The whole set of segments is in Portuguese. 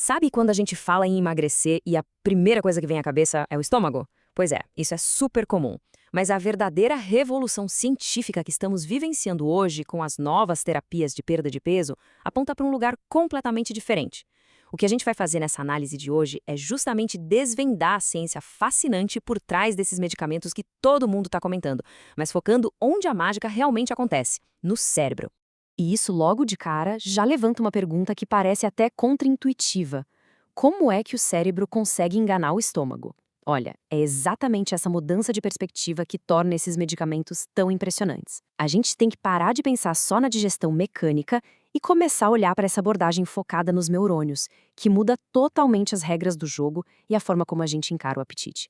Sabe quando a gente fala em emagrecer e a primeira coisa que vem à cabeça é o estômago? Pois é, isso é super comum. Mas a verdadeira revolução científica que estamos vivenciando hoje com as novas terapias de perda de peso aponta para um lugar completamente diferente. O que a gente vai fazer nessa análise de hoje é justamente desvendar a ciência fascinante por trás desses medicamentos que todo mundo está comentando, mas focando onde a mágica realmente acontece, no cérebro. E isso logo de cara já levanta uma pergunta que parece até contraintuitiva. Como é que o cérebro consegue enganar o estômago? Olha, é exatamente essa mudança de perspectiva que torna esses medicamentos tão impressionantes. A gente tem que parar de pensar só na digestão mecânica e começar a olhar para essa abordagem focada nos neurônios, que muda totalmente as regras do jogo e a forma como a gente encara o apetite.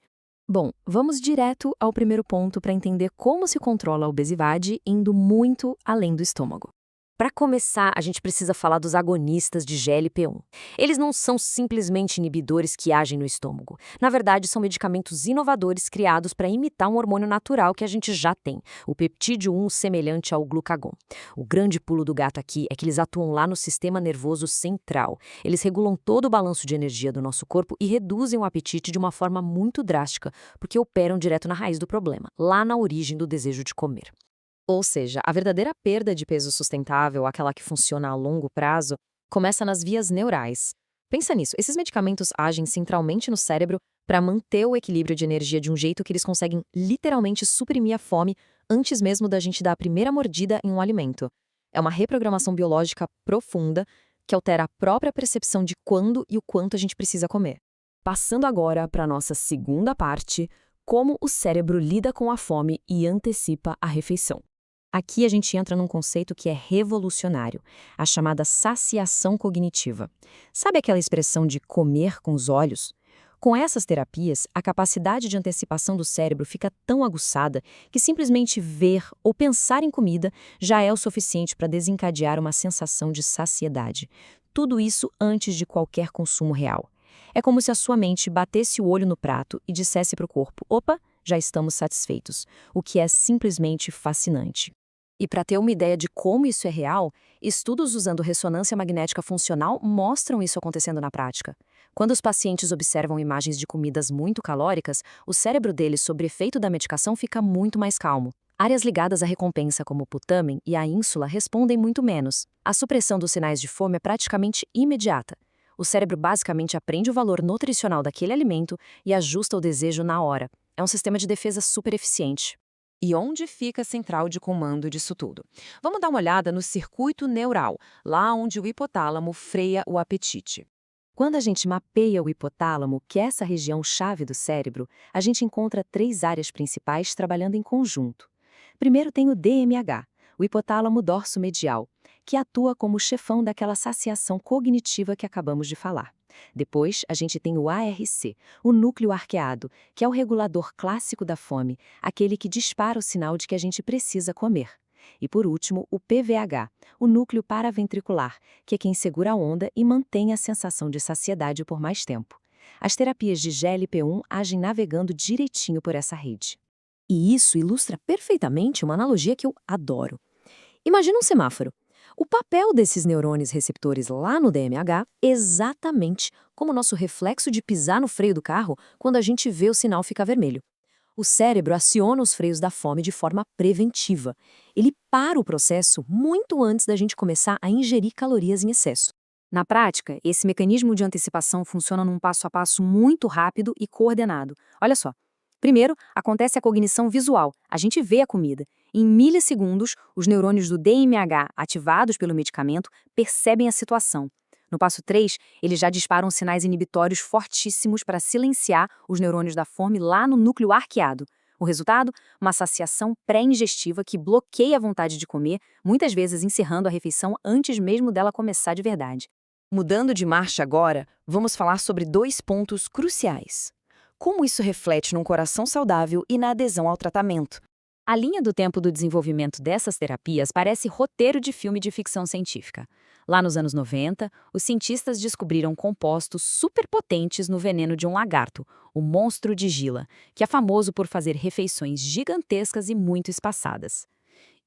Bom, vamos direto ao primeiro ponto para entender como se controla a obesidade indo muito além do estômago. Para começar, a gente precisa falar dos agonistas de GLP-1. Eles não são simplesmente inibidores que agem no estômago. Na verdade, são medicamentos inovadores criados para imitar um hormônio natural que a gente já tem, o peptídeo 1 semelhante ao glucagon. O grande pulo do gato aqui é que eles atuam lá no sistema nervoso central. Eles regulam todo o balanço de energia do nosso corpo e reduzem o apetite de uma forma muito drástica, porque operam direto na raiz do problema, lá na origem do desejo de comer. Ou seja, a verdadeira perda de peso sustentável, aquela que funciona a longo prazo, começa nas vias neurais. Pensa nisso, esses medicamentos agem centralmente no cérebro para manter o equilíbrio de energia de um jeito que eles conseguem literalmente suprimir a fome antes mesmo da gente dar a primeira mordida em um alimento. É uma reprogramação biológica profunda que altera a própria percepção de quando e o quanto a gente precisa comer. Passando agora para a nossa segunda parte, como o cérebro lida com a fome e antecipa a refeição. Aqui a gente entra num conceito que é revolucionário, a chamada saciação cognitiva. Sabe aquela expressão de comer com os olhos? Com essas terapias, a capacidade de antecipação do cérebro fica tão aguçada que simplesmente ver ou pensar em comida já é o suficiente para desencadear uma sensação de saciedade. Tudo isso antes de qualquer consumo real. É como se a sua mente batesse o olho no prato e dissesse para o corpo: opa, já estamos satisfeitos, o que é simplesmente fascinante. E para ter uma ideia de como isso é real, estudos usando ressonância magnética funcional mostram isso acontecendo na prática. Quando os pacientes observam imagens de comidas muito calóricas, o cérebro deles, sob efeito da medicação, fica muito mais calmo. Áreas ligadas à recompensa, como o putamen e a ínsula, respondem muito menos. A supressão dos sinais de fome é praticamente imediata. O cérebro basicamente aprende o valor nutricional daquele alimento e ajusta o desejo na hora. É um sistema de defesa super eficiente. E onde fica a central de comando disso tudo? Vamos dar uma olhada no circuito neural, lá onde o hipotálamo freia o apetite. Quando a gente mapeia o hipotálamo, que é essa região-chave do cérebro, a gente encontra três áreas principais trabalhando em conjunto. Primeiro tem o DMH, o hipotálamo dorso-medial, que atua como chefão daquela saciação cognitiva que acabamos de falar. Depois, a gente tem o ARC, o núcleo arqueado, que é o regulador clássico da fome, aquele que dispara o sinal de que a gente precisa comer. E por último, o PVH, o núcleo paraventricular, que é quem segura a onda e mantém a sensação de saciedade por mais tempo. As terapias de GLP-1 agem navegando direitinho por essa rede. E isso ilustra perfeitamente uma analogia que eu adoro. Imagina um semáforo. O papel desses neurônios receptores lá no DMH é exatamente como o nosso reflexo de pisar no freio do carro quando a gente vê o sinal ficar vermelho. O cérebro aciona os freios da fome de forma preventiva. Ele para o processo muito antes da gente começar a ingerir calorias em excesso. Na prática, esse mecanismo de antecipação funciona num passo a passo muito rápido e coordenado. Olha só. Primeiro, acontece a cognição visual. A gente vê a comida. Em milissegundos, os neurônios do DMH, ativados pelo medicamento, percebem a situação. No passo 3, eles já disparam sinais inibitórios fortíssimos para silenciar os neurônios da fome lá no núcleo arqueado. O resultado? Uma saciação pré-ingestiva que bloqueia a vontade de comer, muitas vezes encerrando a refeição antes mesmo dela começar de verdade. Mudando de marcha agora, vamos falar sobre dois pontos cruciais. Como isso reflete num coração saudável e na adesão ao tratamento? A linha do tempo do desenvolvimento dessas terapias parece roteiro de filme de ficção científica. Lá nos anos 90, os cientistas descobriram compostos superpotentes no veneno de um lagarto, o monstro de Gila, que é famoso por fazer refeições gigantescas e muito espaçadas.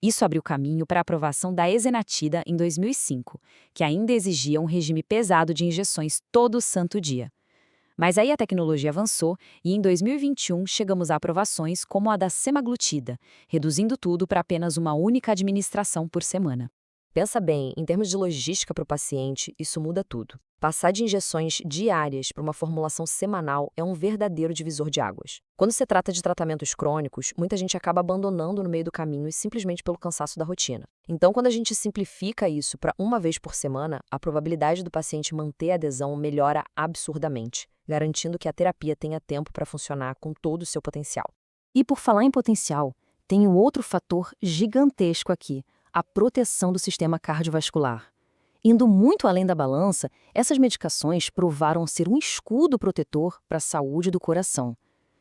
Isso abriu caminho para a aprovação da ezenatida em 2005, que ainda exigia um regime pesado de injeções todo santo dia. Mas aí a tecnologia avançou e em 2021 chegamos a aprovações como a da semaglutida, reduzindo tudo para apenas uma única administração por semana. Pensa bem, em termos de logística para o paciente, isso muda tudo. Passar de injeções diárias para uma formulação semanal é um verdadeiro divisor de águas. Quando se trata de tratamentos crônicos, muita gente acaba abandonando no meio do caminho simplesmente pelo cansaço da rotina. Então, quando a gente simplifica isso para uma vez por semana, a probabilidade do paciente manter a adesão melhora absurdamente, garantindo que a terapia tenha tempo para funcionar com todo o seu potencial. E por falar em potencial, tem um outro fator gigantesco aqui: a proteção do sistema cardiovascular. Indo muito além da balança, essas medicações provaram ser um escudo protetor para a saúde do coração.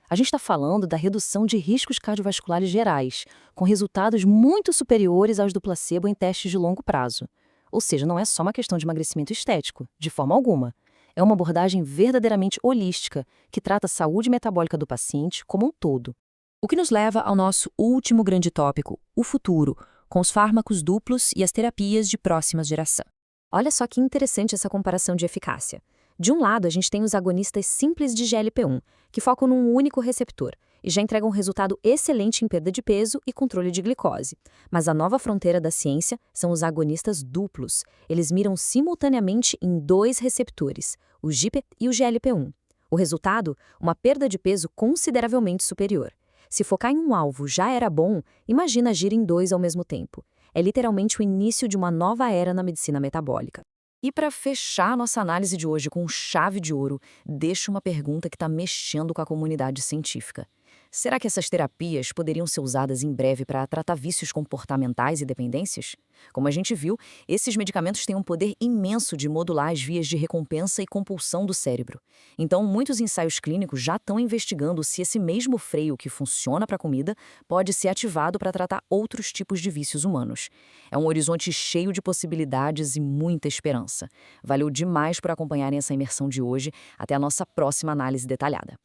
A gente está falando da redução de riscos cardiovasculares gerais, com resultados muito superiores aos do placebo em testes de longo prazo. Ou seja, não é só uma questão de emagrecimento estético, de forma alguma. É uma abordagem verdadeiramente holística, que trata a saúde metabólica do paciente como um todo. O que nos leva ao nosso último grande tópico, o futuro, com os fármacos duplos e as terapias de próxima geração. Olha só que interessante essa comparação de eficácia. De um lado, a gente tem os agonistas simples de GLP-1, que focam num único receptor e já entregam um resultado excelente em perda de peso e controle de glicose. Mas a nova fronteira da ciência são os agonistas duplos. Eles miram simultaneamente em dois receptores, o GIP e o GLP-1. O resultado? Uma perda de peso consideravelmente superior. Se focar em um alvo já era bom, imagina agir em dois ao mesmo tempo. É literalmente o início de uma nova era na medicina metabólica. E para fechar a nossa análise de hoje com chave de ouro, deixo uma pergunta que está mexendo com a comunidade científica. Será que essas terapias poderiam ser usadas em breve para tratar vícios comportamentais e dependências? Como a gente viu, esses medicamentos têm um poder imenso de modular as vias de recompensa e compulsão do cérebro. Então, muitos ensaios clínicos já estão investigando se esse mesmo freio que funciona para a comida pode ser ativado para tratar outros tipos de vícios humanos. É um horizonte cheio de possibilidades e muita esperança. Valeu demais por acompanharem essa imersão de hoje. Até a nossa próxima análise detalhada.